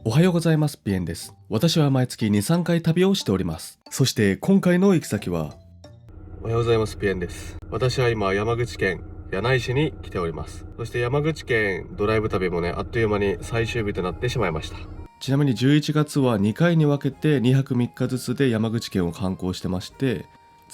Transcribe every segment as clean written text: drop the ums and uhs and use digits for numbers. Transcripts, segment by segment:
おはようございます。ピエンです。私は毎月2、3回旅をしております。そして今回の行き先は、おはようございます。ピエンです。私は今山口県柳井市に来ております。そして山口県ドライブ旅もね、あっという間に最終日となってしまいました。ちなみに11月は2回に分けて2泊3日ずつで山口県を観光してまして、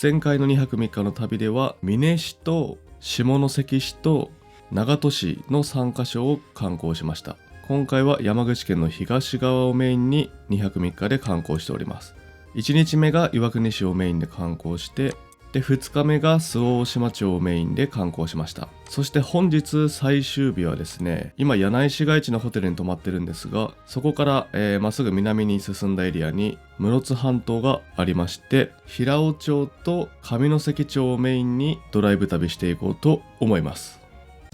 前回の2泊3日の旅では美祢市と下関市と長門市の3カ所を観光しました。今回は山口県の東側をメインに2泊3日で観光しております。1日目が岩国市をメインで観光して、で2日目が周防大島町をメインで観光しました。そして本日最終日はですね、今柳井市街地のホテルに泊まってるんですが、そこから、まっすぐ南に進んだエリアに室津半島がありまして、平尾町と上関町をメインにドライブ旅していこうと思います。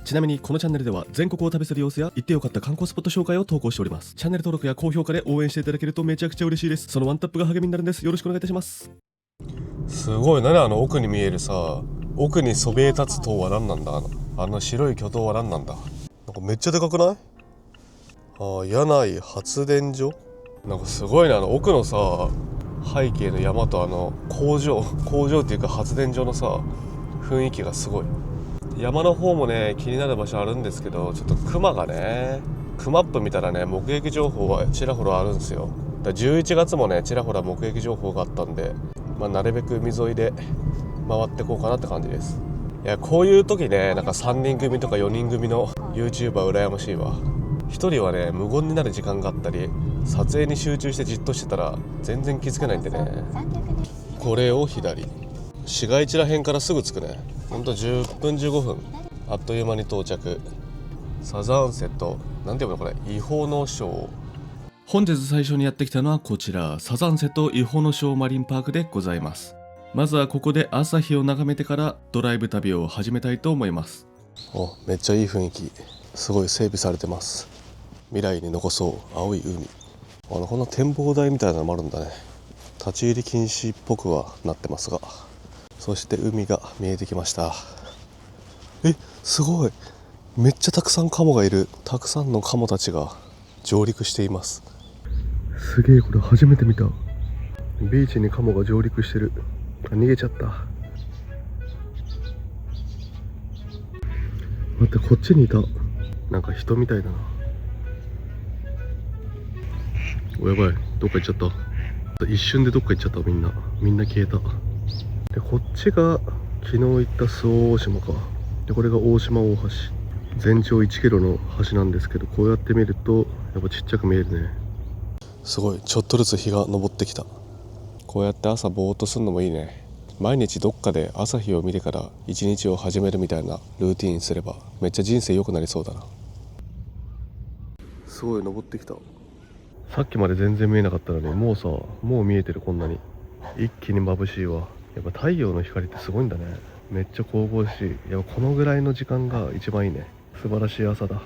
ちなみにこのチャンネルでは全国を旅する様子や行ってよかった観光スポット紹介を投稿しております。チャンネル登録や高評価で応援していただけるとめちゃくちゃ嬉しいです。そのワンタップが励みになるんです。よろしくお願いいたします。すごい、何あの奥に見えるさ、奥にそびえ立つ塔は何なんだ。あの白い巨塔は何なんだ。なんかめっちゃでかくない？柳井発電所、なんかすごいな。奥のさ背景の山と工場っていうか発電所のさ雰囲気がすごい。山の方もね気になる場所あるんですけど、ちょっと熊がね、クマップ見たらね目撃情報はちらほらあるんですよ。だ11月もねちらほら目撃情報があったんで、なるべく海沿いで回ってこうかなって感じです。いや、こういう時ね、なんか3人組とか4人組の YouTuber 羨ましいわ。1人はね無言になる時間があったり、撮影に集中してじっとしてたら全然気づけないんでね。これを左、市街地らへんからすぐ着くね。ほんと10分15分、あっという間に到着。サザンセット、なんていうのこれ、違法のショー。本日最初にやってきたのはこちら、サザンセット違法のショーマリンパークでございます。まずはここで朝日を眺めてからドライブ旅を始めたいと思います。めっちゃいい雰囲気、すごい整備されてます。未来に残そう青い海。こんな展望台みたいなのもあるんだね。立ち入り禁止っぽくはなってますが、そして海が見えてきました。すごい、めっちゃたくさんカモがいる。たくさんのカモたちが上陸しています。すげえ、これ初めて見た。ビーチにカモが上陸してる。逃げちゃった。待って、こっちにいた。なんか人みたいだな。やばい、どっか行っちゃった。一瞬でどっか行っちゃった。みんな消えた。でこっちが昨日行った周防大島か。でこれが大島大橋、全長1キロの橋なんですけど、こうやって見るとやっぱちっちゃく見えるね。すごい、ちょっとずつ日が昇ってきた。こうやって朝ぼーっとするのもいいね。毎日どっかで朝日を見てから一日を始めるみたいなルーティンにすればめっちゃ人生良くなりそうだな。すごい昇ってきた。さっきまで全然見えなかったのに、もう見えてる。こんなに一気に眩しいわ。やっぱ太陽の光ってすごいんだね。めっちゃ神々しい。このぐらいの時間が一番いいね。素晴らしい朝だ。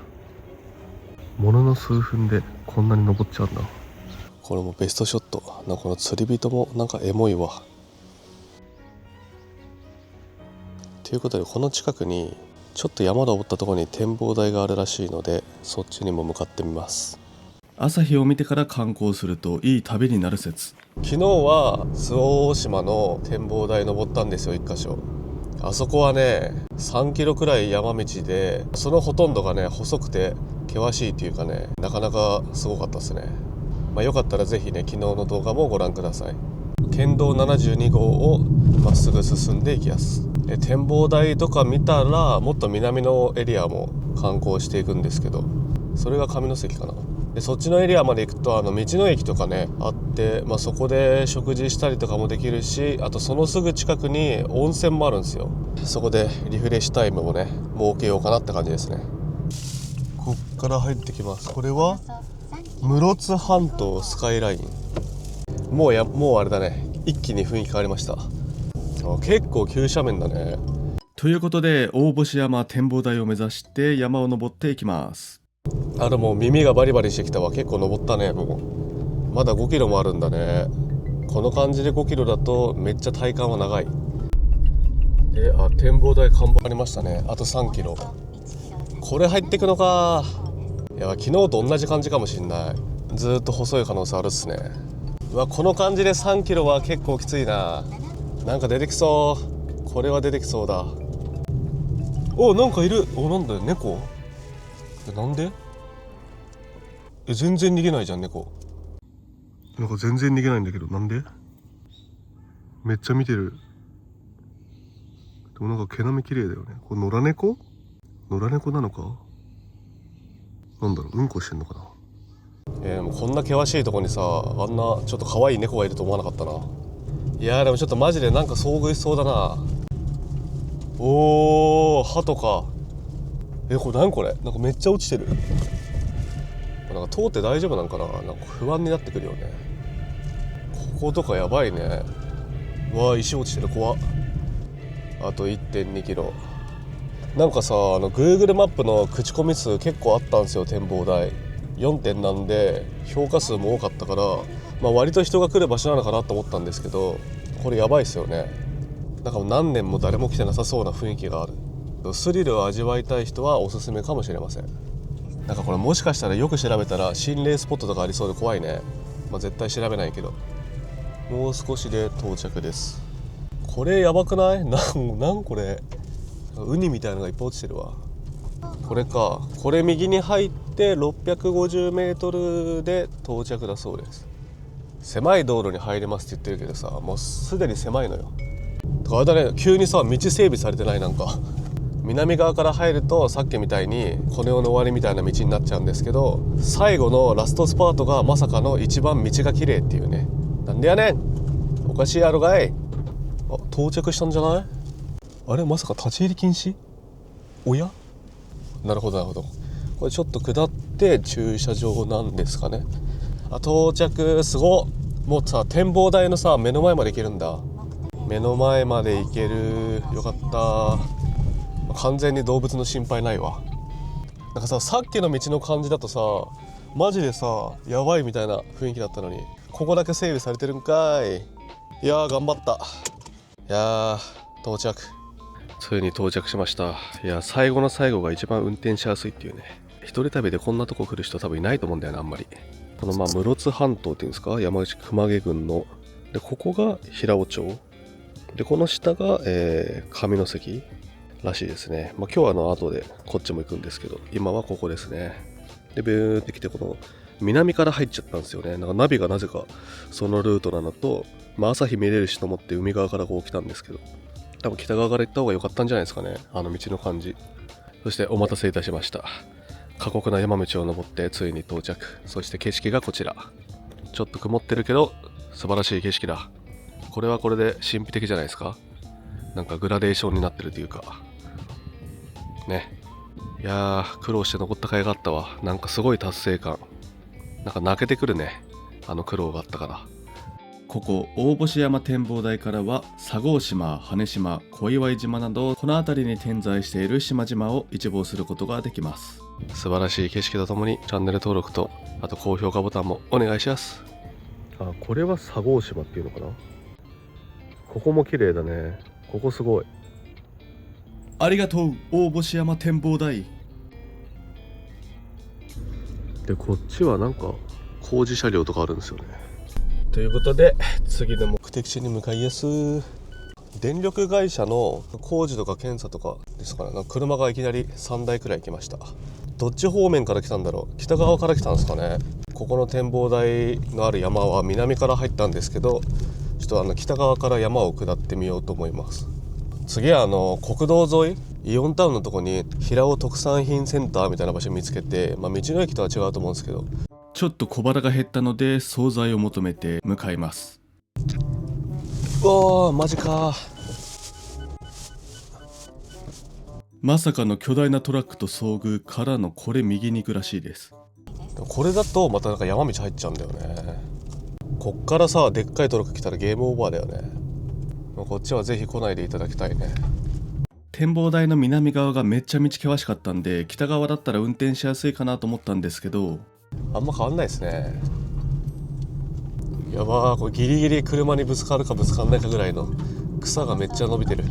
ものの数分でこんなに登っちゃうんだ。これもベストショット。この釣り人もなんかエモいわ。ということで、この近くにちょっと山登ったところに展望台があるらしいので、そっちにも向かってみます。朝日を見てから観光するといい旅になる説。昨日は周防大島の展望台登ったんですよ、1箇所。あそこはね3キロくらい山道で、そのほとんどがね細くて険しいっていうかね、なかなかすごかったですね。よかったらぜひね昨日の動画もご覧ください。県道72号をまっすぐ進んでいきます。展望台とか見たらもっと南のエリアも観光していくんですけど、それが上関かな。でそっちのエリアまで行くと道の駅とかねあって、そこで食事したりとかもできるし、あとそのすぐ近くに温泉もあるんですよ。そこでリフレッシュタイムもね設けようかなって感じですね。こっから入ってきます。これは室津半島スカイライン。もうあれだね、一気に雰囲気変わりました。結構急斜面だね。ということで大星山展望台を目指して山を登っていきます。もう耳がバリバリしてきたわ。結構登ったね。もうまだ5キロもあるんだね。この感じで5キロだとめっちゃ体感は長い。で展望台看板ありましたね。あと3キロ。これ入ってくのか。いや昨日と同じ感じかもしんない。ずーっと細い可能性あるっすね。うわ、この感じで3キロは結構きついな。なんか出てきそう。これは出てきそうだ。お、なんかいる。お、なんだよ、猫。なんで全然逃げないじゃん、猫。なんか全然逃げないんだけど、なんで。めっちゃ見てる。でもなんか毛並み綺麗だよね。これ野良猫なのか。なんだろう、うんこしてんのかな。もうこんな険しいとこにさ、あんなちょっと可愛い猫がいると思わなかったな。いやー、でもちょっとマジでなんか遭遇しそうだな。おー、鳩か。これ何これ、なんかめっちゃ落ちてる。なんか通って大丈夫なんかな。なんか不安になってくるよね。こことかやばいね。うわー、石落ちてる、怖っ。あと 1.2 キロ。なんかさ、Google マップの口コミ数結構あったんですよ。展望台4点なんで評価数も多かったから、割と人が来る場所なのかなと思ったんですけど、これやばいっすよね。なんかもう何年も誰も来てなさそうな雰囲気がある。スリルを味わいたい人はおすすめかもしれません。なんかこれもしかしたらよく調べたら心霊スポットとかありそうで怖いね。絶対調べないけど。もう少しで到着です。これやばくない？なんこれ、ウニみたいなのがいっぱい落ちてるわ。これか。これ右に入って650メートルで到着だそうです。狭い道路に入れますって言ってるけどさ、もうすでに狭いのよ。だからあれだね、急にさ道整備されてない。なんか南側から入るとさっきみたいにこの世の終わりみたいな道になっちゃうんですけど、最後のラストスパートがまさかの一番道が綺麗っていうね。なんでやねん、おかしいやろがい。あ、到着したんじゃない？あれ、まさか立ち入り禁止？おや？なるほどなるほど。これちょっと下って駐車場なんですかね。あ、到着。すごっ。もうさ、展望台のさ目の前まで行けるんだ。目の前まで行ける。よかった。完全に動物の心配ないわ。なんかさっきの道の感じだとさ、マジでさやばいみたいな雰囲気だったのに、ここだけ整備されてるんかい。いやー、頑張った。いやー、到着。ついに到着しました。いや、最後の最後が一番運転しやすいっていうね。一人旅でこんなとこ来る人多分いないと思うんだよね、あんまり。この室津半島っていうんですか、山口熊毛郡の。で、ここが平尾町。で、この下が、上関らしいですね。今日は後でこっちも行くんですけど、今はここですね。で、ビューって来て、この南から入っちゃったんですよね。なんかナビがなぜかそのルートなのと、朝日見れるしと思って海側からこう来たんですけど、多分北側から行った方が良かったんじゃないですかね、あの道の感じ。そしてお待たせいたしました。過酷な山道を登ってついに到着。そして景色がこちら。ちょっと曇ってるけど素晴らしい景色だ。これはこれで神秘的じゃないですか。なんかグラデーションになってるというかね。いやー、苦労して登った甲斐があったわ。なんかすごい達成感。なんか泣けてくるね、あの苦労があったから。ここ大星山展望台からは佐合島、羽島、小岩島などこの辺りに点在している島々を一望することができます。素晴らしい景色とともにチャンネル登録と、あと高評価ボタンもお願いします。あ、これは佐合島っていうのかな。ここも綺麗だね。ここすごい。ありがとう大星山展望台。で、こっちはなんか工事車両とかあるんですよね。ということで次の目的地に向かいます。電力会社の工事とか検査とかですから、車がいきなり3台くらい来ました。どっち方面から来たんだろう。北側から来たんですかね。ここの展望台のある山は南から入ったんですけど、ちょっと北側から山を下ってみようと思います。次は国道沿い、イオンタウンのとこに平尾特産品センターみたいな場所見つけて、道の駅とは違うと思うんですけど、ちょっと小腹が減ったので惣菜を求めて向かいます。おー、マジか。まさかの巨大なトラックと遭遇からのこれ右に行くらしいです。これだとまたなんか山道入っちゃうんだよね。こっからさでっかいトラック来たらゲームオーバーだよね。こっちはぜひ来ないでいただきたいね。展望台の南側がめっちゃ道険しかったんで、北側だったら運転しやすいかなと思ったんですけど、あんま変わんないですね。やばー、これギリギリ車にぶつかるかぶつかんないかぐらいの草がめっちゃ伸びてる。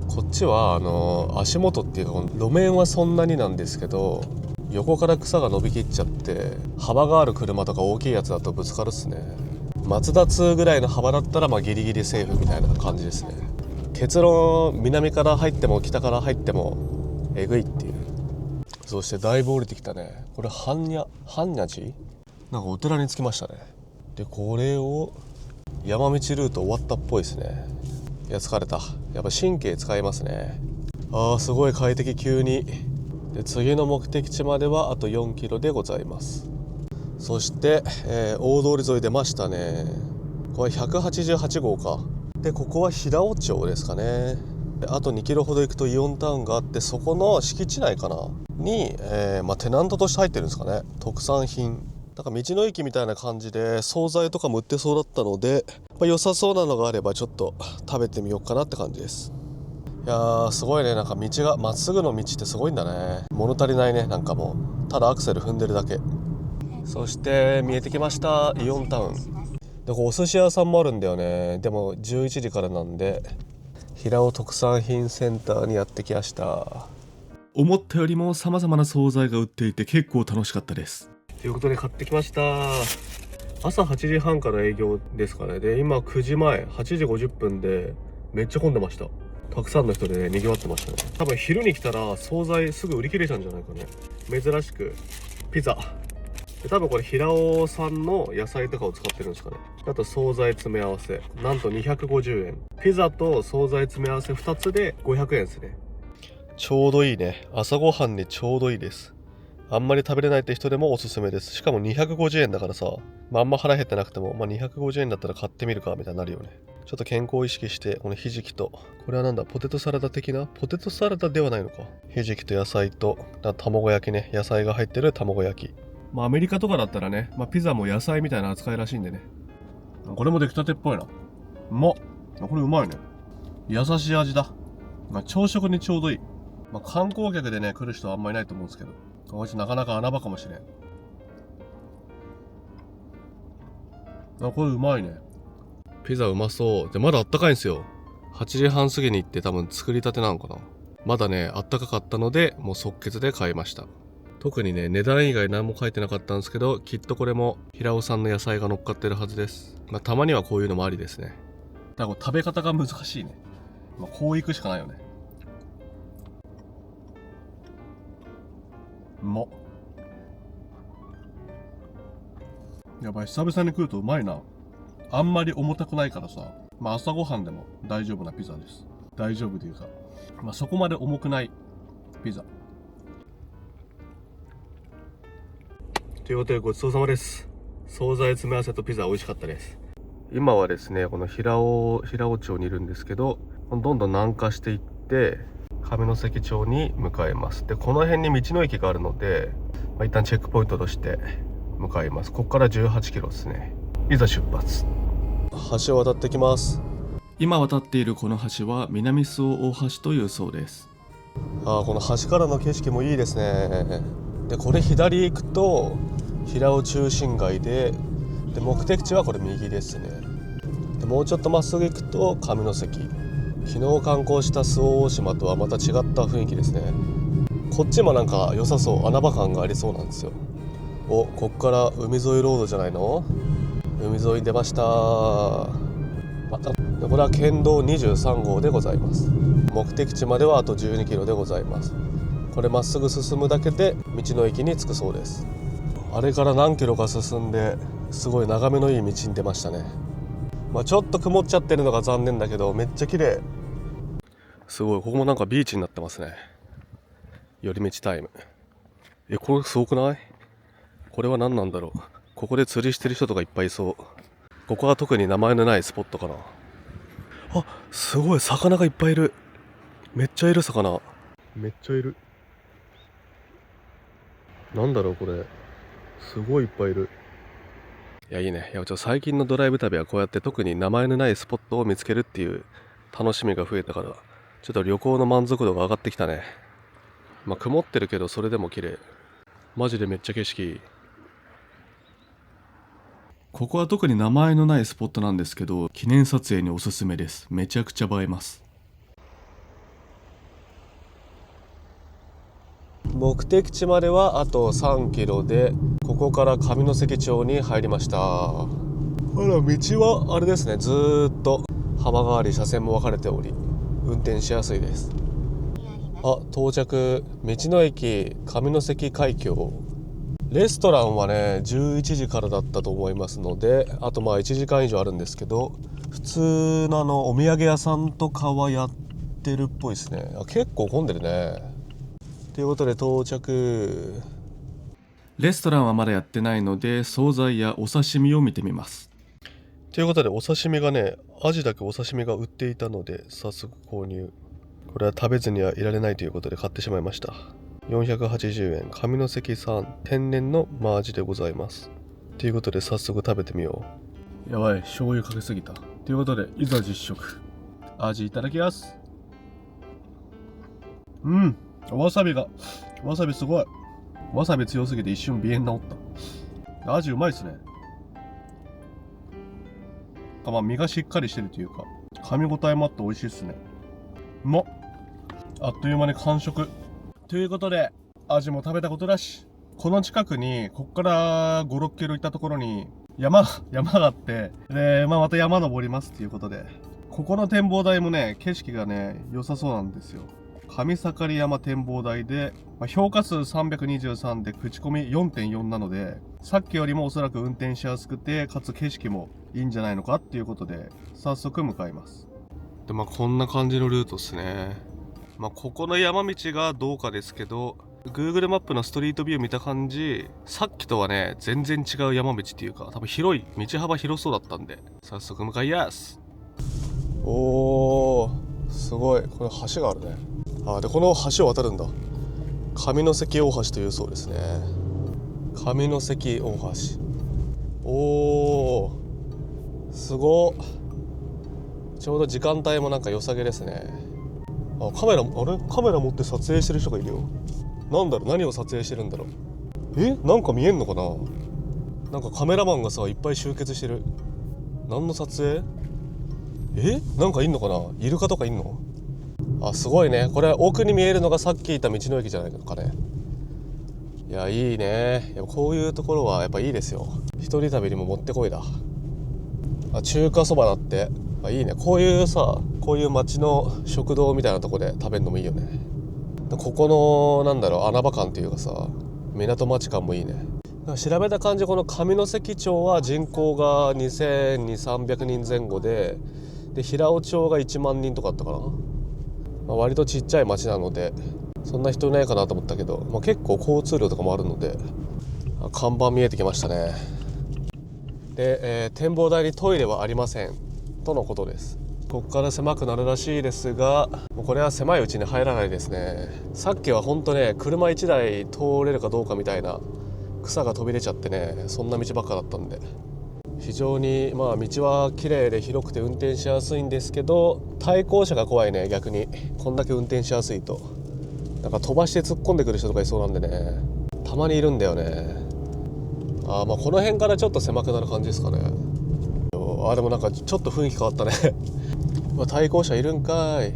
こっちは足元っていうか路面はそんなになんですけど、横から草が伸びきっちゃって幅がある車とか大きいやつだとぶつかるっすね。マツダ2ぐらいの幅だったらギリギリセーフみたいな感じですね。結論、南から入っても北から入ってもえぐいっていう。そしてだいぶ降りてきたね。これ般若寺なんかお寺に着きましたね。でこれを山道ルート終わったっぽいですね。いや疲れた。やっぱ神経使いますね。すごい快適。急に。で次の目的地まではあと4キロでございます。そして、大通り沿い出ましたね。これ188号か。でここは平尾町ですかね。あと2キロほど行くとイオンタウンがあって、そこの敷地内かなに、テナントとして入ってるんですかね。特産品なんか道の駅みたいな感じで惣菜とかも売ってそうだったので、良さそうなのがあればちょっと食べてみようかなって感じです。いやーすごいね。なんか道がまっすぐの道ってすごいんだね。物足りないね。なんかもうただアクセル踏んでるだけ。そして見えてきましたイオンタウンで、お寿司屋さんもあるんだよね。でも11時からなんで、平尾特産品センターにやってきました。思ったよりも様々な惣菜が売っていて結構楽しかったです。ということで買ってきました。朝8時半から営業ですかね。で今9時前8時50分でめっちゃ混んでました。たくさんの人でね賑わってましたね。多分昼に来たら惣菜すぐ売り切れちゃうんじゃないかね。珍しくピザで、多分これ平尾さんの野菜とかを使ってるんですかね。あと惣菜詰め合わせなんと250円。ピザと惣菜詰め合わせ2つで500円ですね。ちょうどいいね。朝ごはんにちょうどいいです。あんまり食べれないって人でもおすすめです。しかも250円だからさ、あんま腹減ってなくても、250円だったら買ってみるかみたいになるよね。ちょっと健康を意識して、このひじきと、これはなんだ、ポテトサラダ的な、ポテトサラダではないのか。ひじきと野菜と、卵焼きね。野菜が入ってる卵焼き。アメリカとかだったらね、ピザも野菜みたいな扱いらしいんでね。これも出来たてっぽいな。うまっ。これうまいね。優しい味だ。朝食にちょうどいい。観光客でね、来る人はあんまりいないと思うんですけど、こいつなかなか穴場かもしれん。これうまいね。ピザうまそう。で、まだあったかいんですよ。8時半過ぎに行って多分作りたてなのかな。まだね、あったかかったので、もう即決で買いました。特にね、値段以外何も書いてなかったんですけど、きっとこれも平尾さんの野菜が乗っかってるはずです。たまにはこういうのもありですね。だから食べ方が難しいね。こういくしかないよね。うまっ。やばい、久々に食うとうまいな。あんまり重たくないからさ、朝ごはんでも大丈夫なピザです。大丈夫というか、そこまで重くないピザ。ということでごちそうさまです。惣菜詰め合わせとピザ美味しかったです。今はですね、この平尾町にいるんですけど、どんどん南下していって上関町に向かいます。でこの辺に道の駅があるので、一旦チェックポイントとして向かいます。ここから18キロですね。いざ出発。橋を渡ってきます。今渡っているこの橋は南周防大橋というそうです。この橋からの景色もいいですね。でこれ左行くと平尾中心街で、目的地はこれ右ですね。でもうちょっとまっすぐ行くと上関。昨日観光した周防大島とはまた違った雰囲気ですね。こっちもなんか良さそう。穴場感がありそうなんですよ。こっから海沿いロードじゃないの。海沿い出ました。でこれは県道23号でございます。目的地まではあと12キロでございます。これまっすぐ進むだけで道の駅に着くそうです。あれから何キロか進んですごい眺めのいい道に出ましたね。ちょっと曇っちゃってるのが残念だけどめっちゃ綺麗。すごい。ここもなんかビーチになってますね。寄り道タイム。これすごくない？これは何なんだろう。ここで釣りしてる人とかいっぱいいそう。ここは特に名前のないスポットかな。すごい魚がいっぱいいる。めっちゃいる。魚めっちゃいる。なんだろうこれ。すごいいっぱいいる。いやいいね。最近のドライブ旅はこうやって特に名前のないスポットを見つけるっていう楽しみが増えたから、ちょっと旅行の満足度が上がってきたね。曇ってるけどそれでも綺麗。マジでめっちゃ景色いい。ここは特に名前のないスポットなんですけど、記念撮影におすすめです。めちゃくちゃ映えます。目的地まではあと3キロで、ここから上関町に入りました。あら、道はあれですね、ずーっと幅があり車線も分かれており運転しやすいです。あ、到着。道の駅上関海峡。レストランはね11時からだったと思いますので、あと1時間以上あるんですけど、普通のお土産屋さんとかはやってるっぽいですね。結構混んでるね。ということで到着。レストランはまだやってないので、惣菜やお刺身を見てみます。ということで、お刺身がね、アジだけお刺身が売っていたので早速購入。これは食べずにはいられないということで買ってしまいました。480円、上関産天然のマアジでございます。ということで早速食べてみよう。やばい、醤油かけすぎた。ということでいざ実食。味いただきます。わさびすごい。わさび強すぎて一瞬鼻炎治った。味うまいっすね。身がしっかりしてるというか、噛み応えもあって美味しいっすね。うまっ。あっという間に完食。ということで、味も食べたことだし、この近くに、こっから5、6キロ行ったところに山があって、で、また山登りますっていうことで、ここの展望台もね、景色がね、良さそうなんですよ。上盛山展望台で、評価数323で口コミ 4.4 なので、さっきよりもおそらく運転しやすくて、かつ景色もいいんじゃないのかっていうことで、早速向かいます。で、こんな感じのルートですね。ここの山道がどうかですけど、Google マップのストリートビュー見た感じ、さっきとはね、全然違う山道っていうか、多分道幅広そうだったんで、早速向かいやす。おー、すごい。これ橋があるね。で、この橋を渡るんだ。上関大橋というそうですね。上関大橋。おー、すごっ。ちょうど時間帯もなんか良さげですね。カメラ持って撮影してる人がいるよ。なんだろう、何を撮影してるんだろう。なんか見えんのかな。なんかカメラマンがさ、いっぱい集結してる。何の撮影？なんかいんのかな。イルカとかいんの？すごいね。これ奥に見えるのがさっき言った道の駅じゃないのかね。いや、いいね。やっぱこういうところはやっぱいいですよ。一人旅にももってこいだ。中華そばだって。いいね。こういう街の食堂みたいなとこで食べるのもいいよね。ここの穴場感っていうかさ、港町感もいいね。調べた感じ、この上関町は人口が2200-300人前後で、平尾町が1万人とかあったかな。割とちっちゃい町なのでそんな人いないかなと思ったけど、結構交通量とかもあるので、看板見えてきましたね。で、展望台にトイレはありませんとのことです。ここから狭くなるらしいですが、もうこれは狭いうちに入らないですね。さっきはほんとね、車1台通れるかどうかみたいな草が飛び出ちゃってね、そんな道ばっかだったんで、非常に道は綺麗で広くて運転しやすいんですけど、対向車が怖いね。逆にこんだけ運転しやすいとなんか飛ばして突っ込んでくる人とかいそうなんでね、たまにいるんだよね。この辺からちょっと狭くなる感じですかね。でもなんかちょっと雰囲気変わったね対向車いるんかい。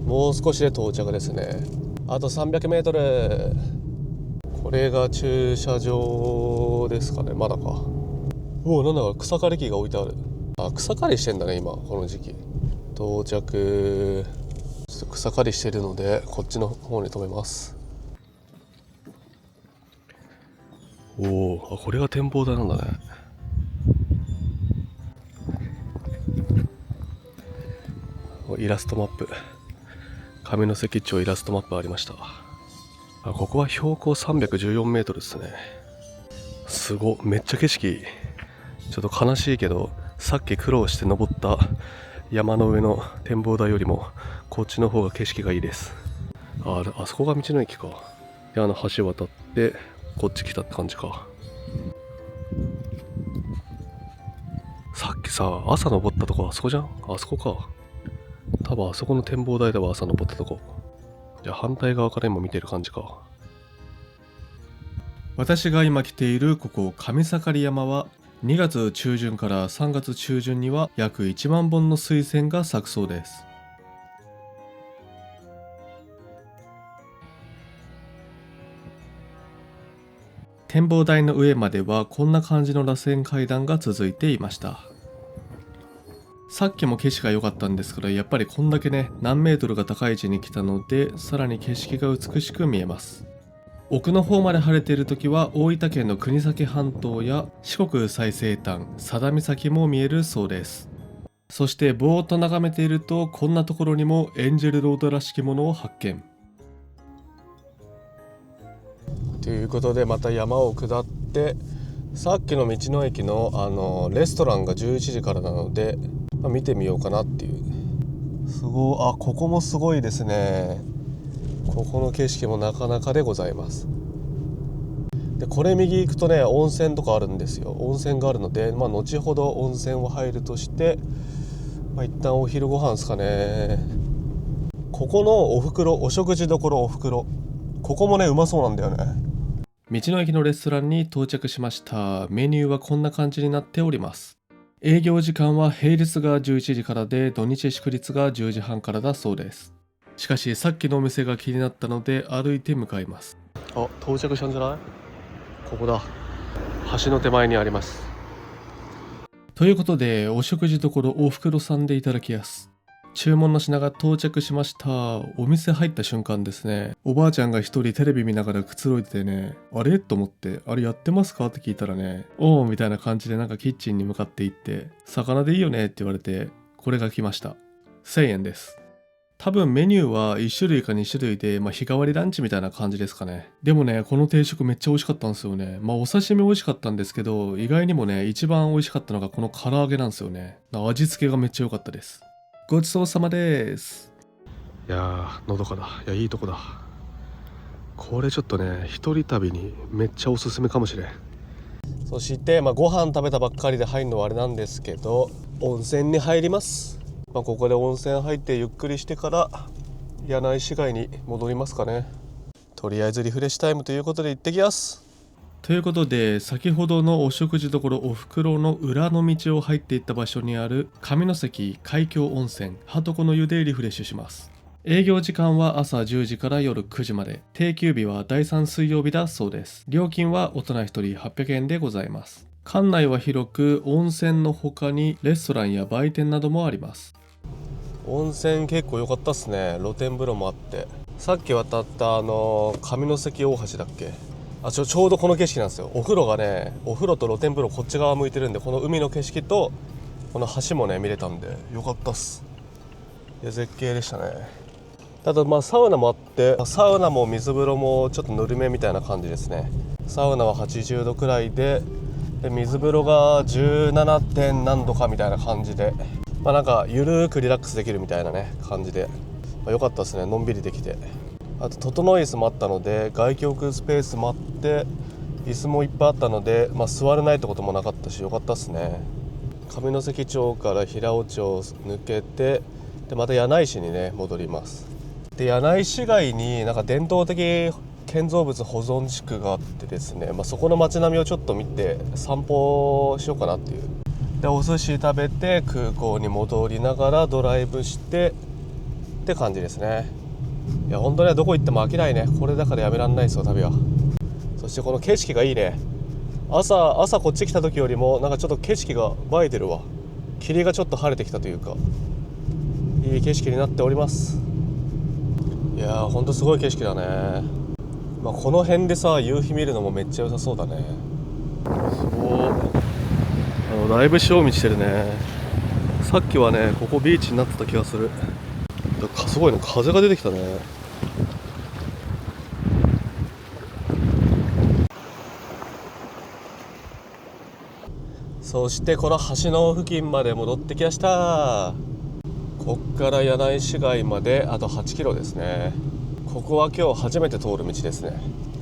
もう少しで到着ですね。あと300メートル。これが駐車場ですかね。まだか。なんだか草刈り機が置いてある。草刈りしてんだね今この時期。到着。ちょっと草刈りしてるのでこっちの方に止めます。これが展望台なんだね。イラストマップ、上関町イラストマップありました。ここは標高314メートルですね。すご、めっちゃ景色いい。ちょっと悲しいけど、さっき苦労して登った山の上の展望台よりもこっちの方が景色がいいです。あそこが道の駅か。橋渡ってこっち来たって感じか。さっきさ、朝登ったとこあそこじゃん。あそこか。多分あそこの展望台だわ、朝登ったとこ。じゃあ反対側から今見てる感じか。私が今来ているここ上盛山は2月中旬から3月中旬には約1万本の水仙が咲くそうです。展望台の上まではこんな感じの螺旋階段が続いていました。さっきも景色が良かったんですけど、やっぱりこんだけね、何メートルが高い位置に来たので、さらに景色が美しく見えます。奥の方まで晴れている時は大分県の国東半島や四国最西端、佐田岬も見えるそうです。そしてぼーっと眺めていると、こんなところにもエンジェルロードらしきものを発見。ということでまた山を下って、さっきの道の駅のレストランが11時からなので、見てみようかなっていう。すごい、ここもすごいですね。ここの景色もなかなかでございます。でこれ右行くとね、温泉とかあるんですよ。温泉があるので、後ほど温泉を入るとして、一旦お昼ご飯ですかね。ここのお食事処おふくろ、ここもねうまそうなんだよね。道の駅のレストランに到着しました。メニューはこんな感じになっております。営業時間は平日が11時からで、土日祝日が10時半からだそうです。しかしさっきのお店が気になったので歩いて向かいます。到着したんじゃない？ここだ。橋の手前にあります。ということで、お食事処おふくろさんでいただきやす。注文の品が到着しました。お店入った瞬間ですね、おばあちゃんが一人テレビ見ながらくつろいでてね、あれと思って、あれやってますかって聞いたらね、おーみたいな感じでキッチンに向かって行って、魚でいいよねって言われて、これが来ました。1000円です。多分メニューは1種類か2種類で、日替わりランチみたいな感じですかね。でもね、この定食めっちゃ美味しかったんですよね。お刺身美味しかったんですけど、意外にもね、一番美味しかったのがこの唐揚げなんですよね。味付けがめっちゃ良かったです。ごちそうさまです。いやー、のどかだ。いいとこだ。これちょっとね、一人旅にめっちゃおすすめかもしれん。そして、ご飯食べたばっかりで入るのはあれなんですけど、温泉に入ります。ここで温泉入ってゆっくりしてから柳井市街に戻りますかね。とりあえずリフレッシュタイムということで行ってきます。ということで、先ほどのお食事処おふくろの裏の道を入っていった場所にある上関海峡温泉はとこの湯でリフレッシュします。営業時間は朝10時から夜9時まで、定休日は第3水曜日だそうです。料金は大人1人800円でございます。館内は広く、温泉の他にレストランや売店などもあります。温泉結構良かったっすね。露天風呂もあって、さっき渡った上関大橋だっけ、ちょうどこの景色なんですよ。お風呂がね、お風呂と露天風呂こっち側向いてるんで、この海の景色とこの橋もね見れたんで良かったっす。いや絶景でしたね。ただサウナもあって、サウナも水風呂もちょっとぬるめみたいな感じですね。サウナは80度くらいで、水風呂が 17. 点何度かみたいな感じで、ゆるーくリラックスできるみたいなね感じで、良かったですね。のんびりできて、あと整い椅子もあったので、外気浴スペースもあって椅子もいっぱいあったので、座れないってこともなかったし良かったですね。上関町から平尾町を抜けて、でまた柳井市にね戻ります。で柳井市街に伝統的建造物保存地区があってですね、そこの街並みをちょっと見て散歩しようかなっていう。でお寿司食べて空港に戻りながらドライブしてって感じですね。いや本当ね、どこ行っても飽きないね。これだからやめらんないですよ旅は。そしてこの景色がいいね。朝こっち来た時よりもちょっと景色が映えてるわ。霧がちょっと晴れてきたというか、いい景色になっております。いやーほんとすごい景色だね。この辺でさ夕日見るのもめっちゃ良さそうだね。すごい。だいぶ潮満ちてるね。さっきはねここビーチになってた気がする。すごいね、風が出てきたね。そしてこの橋の付近まで戻ってきました。こっから柳井市街まであと8キロですね。ここは今日初めて通る道ですね。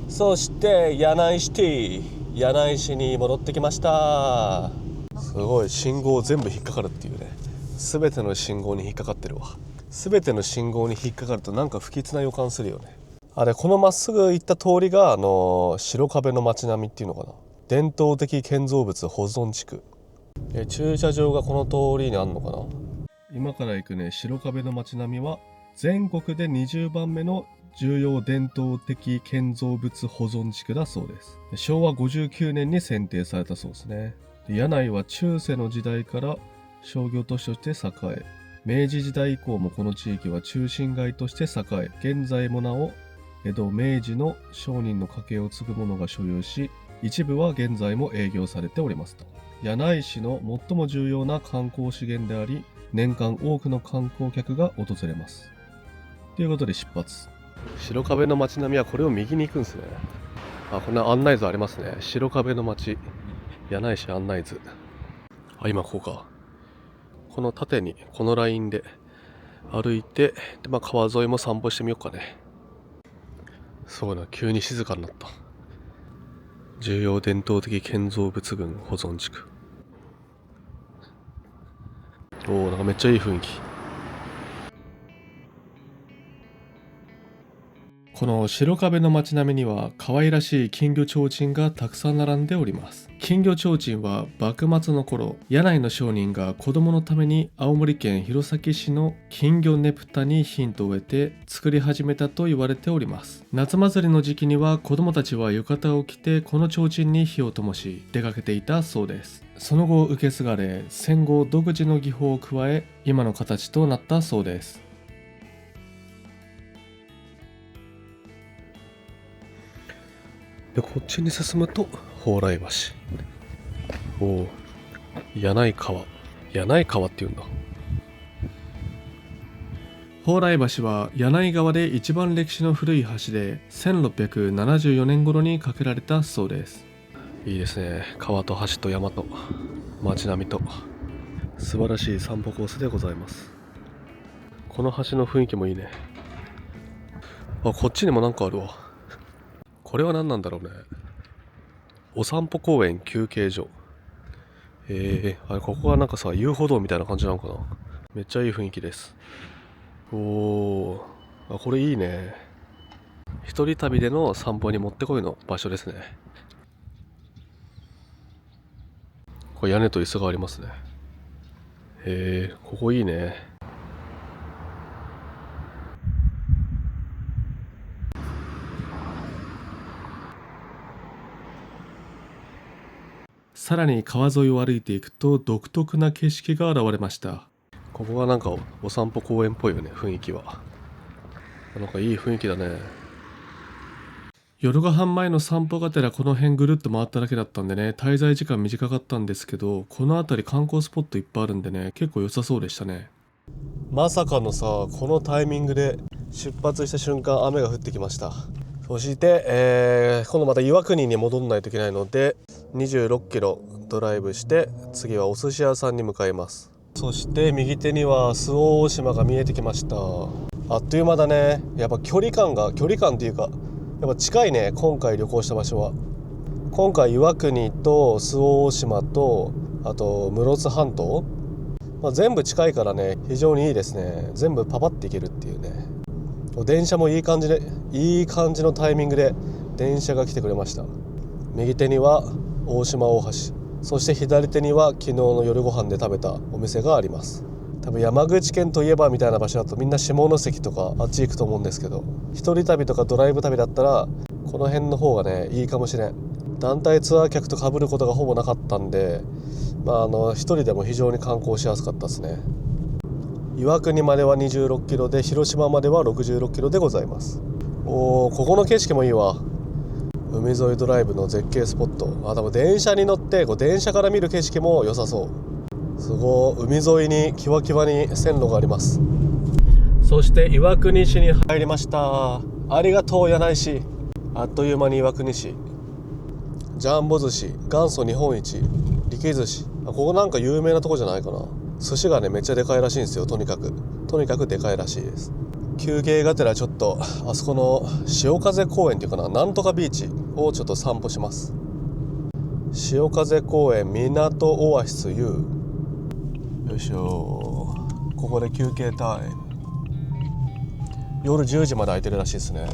そして柳井シティ、柳井市に戻ってきました。すごい、信号全部引っかかるっていうね。全ての信号に引っかかってるわ。全ての信号に引っかかると不吉な予感するよね。このまっすぐ行った通りが白壁の街並みっていうのかな。伝統的建造物保存地区。駐車場がこの通りにあんのかな。今から行くね白壁の街並みは全国で20番目の重要伝統的建造物保存地区だそうです。昭和59年に選定されたそうですね。柳井は中世の時代から商業都市として栄え、明治時代以降もこの地域は中心街として栄え、現在もなお江戸明治の商人の家系を継ぐ者が所有し、一部は現在も営業されておりますと。柳井市の最も重要な観光資源であり、年間多くの観光客が訪れます。ということで出発。白壁の街並みはこれを右に行くんですね。こんな案内図ありますね。白壁の街、柳井市案内図。今ここか。この縦にこのラインで歩いて、で川沿いも散歩してみようかね。そうだ、急に静かになった。重要伝統的建造物群保存地区。なんかめっちゃいい雰囲気。この白壁の街並みには可愛らしい金魚提灯がたくさん並んでおります。金魚提灯は幕末の頃、柳井の商人が子供のために青森県弘前市の金魚ねぷたにヒントを得て作り始めたと言われております。夏祭りの時期には子供たちは浴衣を着てこの提灯に火を灯し出かけていたそうです。その後受け継がれ、戦後独自の技法を加え今の形となったそうです。でこっちに進むと蓬莱橋。柳井川っていうんだ。蓬莱橋は柳井川で一番歴史の古い橋で1674年頃に架けられたそうです。いいですね。川と橋と山と街並みと素晴らしい散歩コースでございます。この橋の雰囲気もいいね。こっちにもなんかあるわ。これは何なんだろうね。お散歩公園休憩所。ここがなんかさ、遊歩道みたいな感じなのかな。めっちゃいい雰囲気です。これいいね。一人旅での散歩にもってこいの場所ですね。これ屋根と椅子がありますね。ここいいね。さらに川沿いを歩いていくと独特な景色が現れました。ここがなんかお散歩公園っぽいよね、雰囲気は。なんかいい雰囲気だね。夜ご飯前の散歩がてらこの辺ぐるっと回っただけだったんでね、滞在時間短かったんですけど、この辺り観光スポットいっぱいあるんでね、結構良さそうでしたね。まさかのさ、このタイミングで出発した瞬間雨が降ってきました。そして、今度また岩国に戻んないといけないので26キロドライブして次はお寿司屋さんに向かいます。そして右手には周防大島が見えてきました。あっという間だね。やっぱ距離感っていうかやっぱ近いね。今回旅行した場所は今回岩国と周防大島とあと室津半島、全部近いからね非常にいいですね。全部パパって行けるっていうね。電車もいい感じのタイミングで電車が来てくれました。右手には大島大橋、そして左手には昨日の夜ご飯で食べたお店があります。多分山口県といえばみたいな場所だとみんな下関とかあっち行くと思うんですけど、一人旅とかドライブ旅だったらこの辺の方がねいいかもしれん。団体ツアー客と被ることがほぼなかったんで、一人でも非常に観光しやすかったですね。岩国までは26キロで広島までは66キロでございます。ここの景色もいいわ。海沿いドライブの絶景スポット。でも電車に乗って電車から見る景色も良さそう。すごい。海沿いにキワキワに線路があります。そして岩国市に入りました。ありがとう柳井市。あっという間に岩国市。ジャンボ寿司元祖日本一力寿司。ここなんか有名なとこじゃないかな。寿司がねめっちゃでかいらしいんですよ。とにかくでかいらしいです。休憩がてらちょっとあそこの潮風公園っていうかなんとかビーチをちょっと散歩します。潮風公園港オアシス U。 よいしょ。ここで休憩タイム。夜10時まで空いてるらしいですね。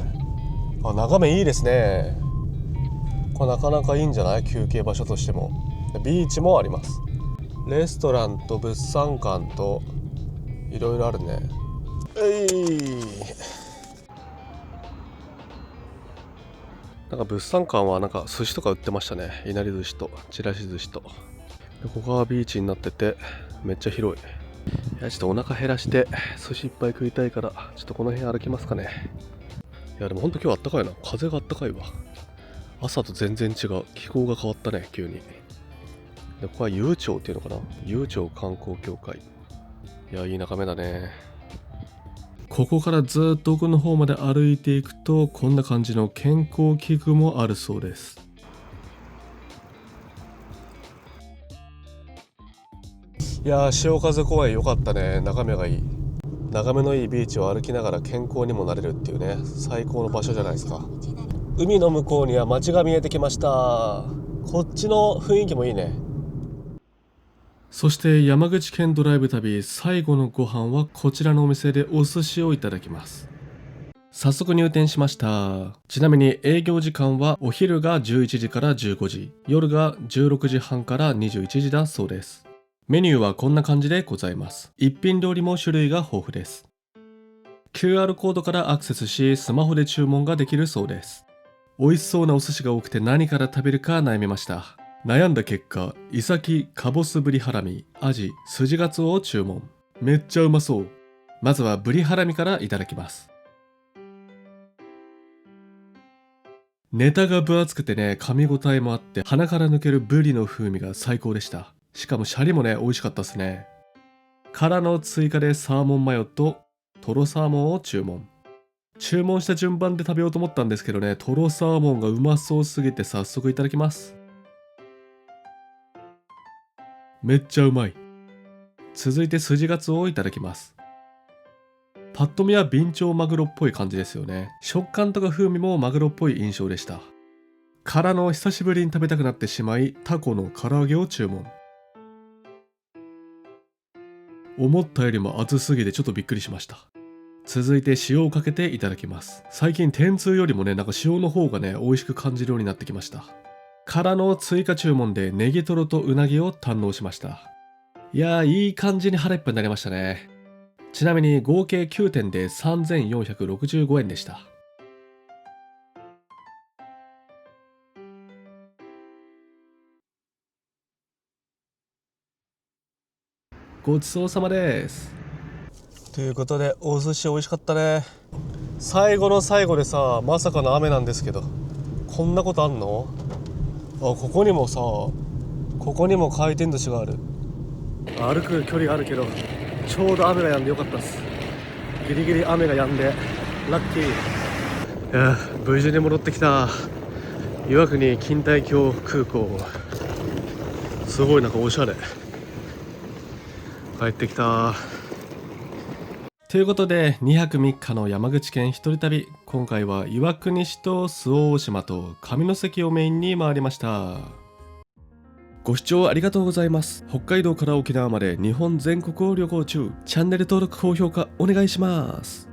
眺めいいですね。これなかなかいいんじゃない？休憩場所としても。ビーチもあります。レストランと物産館といろいろあるね。なんか物産館はなんか寿司とか売ってましたね。いなり寿司とちらし寿司と。でここはビーチになっててめっちゃ広い。いやちょっとお腹減らして寿司いっぱい食いたいからちょっとこの辺歩きますかね。いやでもほんと今日あったかいな。風があったかいわ。朝と全然違う。気候が変わったね急に。でここは悠町っていうのかな。悠町観光協会。いやいい眺めだね。ここからずっと奥の方まで歩いていくとこんな感じの健康器具もあるそうです。いやー潮風公園良かったね。眺めがいい。眺めのいいビーチを歩きながら健康にもなれるっていうね、最高の場所じゃないですか。海の向こうには街が見えてきました。こっちの雰囲気もいいね。そして山口県ドライブ旅最後のご飯はこちらのお店でお寿司をいただきます。早速入店しました。ちなみに営業時間はお昼が11時から15時、夜が16時半から21時だそうです。メニューはこんな感じでございます。一品料理も種類が豊富です。QR コードからアクセスしスマホで注文ができるそうです。美味しそうなお寿司が多くて何から食べるか悩みました。悩んだ結果、イサキ、カボスブリハラミ、アジ、スジガツオを注文。めっちゃうまそう。まずはブリハラミからいただきます。ネタが分厚くてね、噛み応えもあって鼻から抜けるブリの風味が最高でした。しかもシャリもね、美味しかったですね。からの追加でサーモンマヨとトロサーモンを注文。注文した順番で食べようと思ったんですけどね、トロサーモンがうまそうすぎて早速いただきます。めっちゃうまい。続いてスジガツオをいただきます。パッと見はビンチョウマグロっぽい感じですよね。食感とか風味もマグロっぽい印象でした。からの久しぶりに食べたくなってしまい、タコの唐揚げを注文。思ったよりも熱すぎてちょっとびっくりしました。続いて塩をかけていただきます。最近天つゆよりもね、なんか塩の方がね、美味しく感じるようになってきました。からの追加注文でネギトロとうなぎを堪能しました。いやー、いい感じに腹いっぱいになりましたね。ちなみに合計9点で3465円でした。ごちそうさまです。ということでお寿司美味しかったね。最後の最後でさ、まさかの雨なんですけど、こんなことあんの？あ、ここにもさ、ここにも回転寿司がある。歩く距離があるけどちょうど雨が止んでよかったです。ギリギリ雨が止んでラッキー。いや無事に戻ってきた。岩国錦帯橋空港、すごいなんかおしゃれ。帰ってきた。ということで2泊3日の山口県一人旅、今回は岩国市と周防大島と上関をメインに回りました。ご視聴ありがとうございます。北海道から沖縄まで日本全国を旅行中。チャンネル登録高評価お願いします。